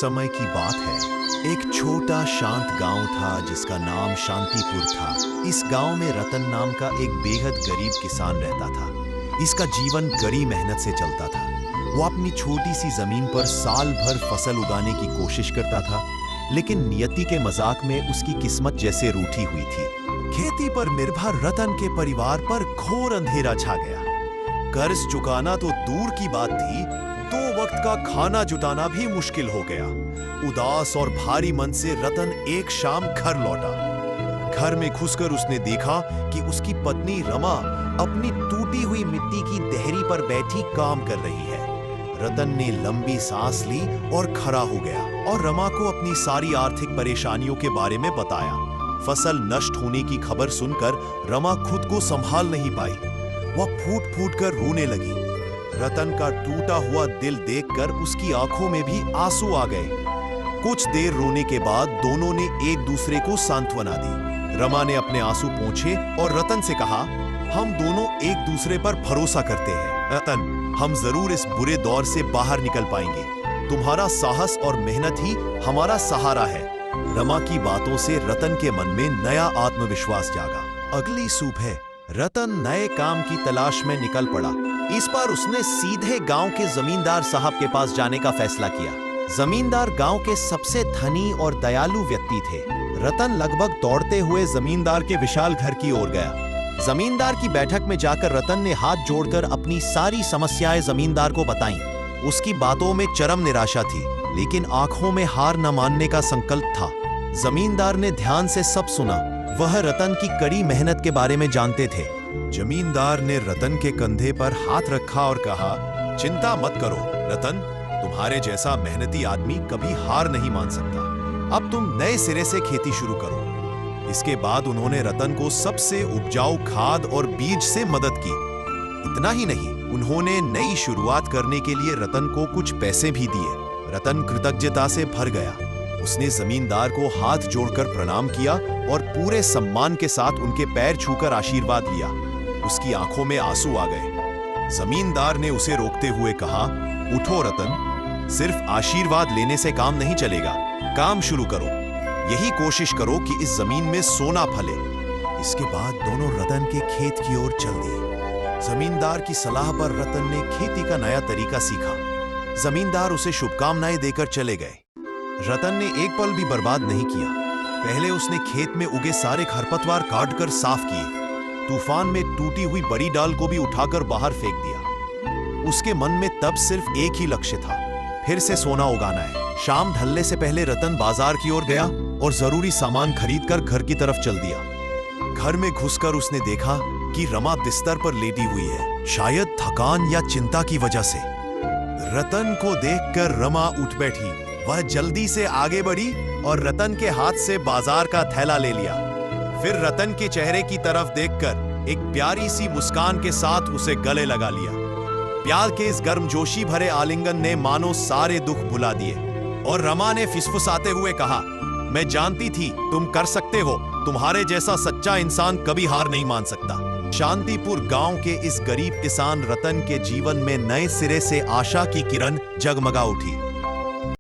समय की बात है। एक छोटा शांत गांव था जिसका नाम शांतिपुर था। इस गांव में रतन नाम का एक बेहद गरीब किसान रहता था। इसका जीवन कड़ी मेहनत से चलता था। वो अपनी छोटी सी जमीन पर साल भर फसल उगाने की कोशिश करता था, लेकिन नियति के मजाक में उसकी किस्मत जैसे रूठी हुई थी। खेती पर निर्भर रतन के परिवार पर घोर अंधेरा छा गया। कर्ज चुकाना तो दूर की बात थी, 2 वक्त का खाना जुटाना भी मुश्किल हो गया। उदास और भारी मन से रतन एक शाम घर लौटा। घर में घुसकर उसने देखा कि उसकी पत्नी रमा अपनी टूटी हुई मिट्टी की देहरी पर बैठी काम कर रही है। रतन ने लंबी सांस ली और खड़ा हो गया और रमा को अपनी सारी आर्थिक परेशानियों के बारे में बताया। फसल नष्ट होने की खबर सुनकर रमा खुद को संभाल नहीं पाई। वह फूट फूट कर रोने लगी। रतन का टूटा हुआ दिल देखकर उसकी आंखों में भी आंसू आ गए। कुछ देर रोने के बाद दोनों ने एक दूसरे को सांत्वना दी। रमा ने अपने आंसू पोंछे और रतन से कहा, हम दोनों एक दूसरे पर भरोसा करते हैं। रतन, हम जरूर इस बुरे दौर से बाहर निकल पाएंगे। तुम्हारा साहस और मेहनत ही हमारा सहारा है। रमा की बातों से रतन के मन में नया आत्मविश्वास जागा। अगली सुबह रतन नए काम की तलाश में निकल पड़ा। इस बार उसने सीधे गांव के जमींदार साहब के पास जाने का फैसला किया। जमींदार गांव के सबसे धनी और दयालु व्यक्ति थे। रतन लगभग दौड़ते हुए जमींदार के विशाल घर की ओर गया। जमींदार की बैठक में जाकर रतन ने हाथ जोड़कर अपनी सारी समस्याएं जमींदार को बताईं। उसकी बातों में चरम निराशा थी, लेकिन आंखों में हार न मानने का संकल्प था। जमींदार ने ध्यान से सब सुना। वह रतन की कड़ी मेहनत के बारे में जानते थे। जमींदार ने रतन के कंधे पर हाथ रखा और कहा, चिंता मत करो रतन, तुम्हारे जैसा मेहनती आदमी कभी हार नहीं मान सकता। अब तुम नए सिरे से खेती शुरू करो। इसके बाद उन्होंने रतन को सबसे उपजाऊ खाद और बीज से मदद की। इतना ही नहीं, उन्होंने नई शुरुआत करने के लिए रतन को कुछ पैसे भी दिए। रतन कृतज्ञता से भर गया। उसने जमींदार को हाथ जोड़कर प्रणाम किया और पूरे सम्मान के साथ उनके पैर छूकर आशीर्वाद लिया। उसकी आंखों में आंसू आ गए। जमींदार ने उसे रोकते हुए कहा, उठो रतन, सिर्फ आशीर्वाद लेने से काम नहीं चलेगा। काम शुरू करो। यही कोशिश करो कि इस जमीन में सोना फले। इसके बाद दोनों रतन के खेत की ओर चल दिए। जमींदार की सलाह पर रतन ने खेती का नया तरीका सीखा। जमींदार उसे शुभकामनाएं देकर चले गए। रतन ने एक पल भी बर्बाद नहीं किया। पहले उसने खेत में उगे सारे खरपतवार काटकर साफ किए। तूफान में टूटी हुई बड़ी डाल को भी उठाकर बाहर फेंक दिया। उसके मन में तब सिर्फ एक ही लक्ष्य था, फिर से सोना उगाना है। शाम ढलने से पहले रतन बाजार की ओर गया और जरूरी सामान खरीदकर घर की तरफ चल दिया। घर में घुसकर उसने देखा कि रमा बिस्तर पर लेटी हुई है, शायद थकान या चिंता की वजह से। रतन को देखकर रमा उठ बैठी। वह जल्दी से आगे बढ़ी और रतन के हाथ से बाजार का थैला ले लिया। फिर रतन के चेहरे की तरफ देखकर एक प्यारी सी मुस्कान के साथ उसे गले लगा लिया। प्यार के इस गर्मजोशी भरे आलिंगन ने मानो सारे दुख भुला दिए और रमा ने फिसफुसाते हुए कहा, मैं जानती थी तुम कर सकते हो। तुम्हारे जैसा सच्चा इंसान कभी हार नहीं मान सकता। शांतिपुर गांव के इस गरीब किसान रतन के जीवन में नए सिरे से आशा की किरण जगमगा उठी।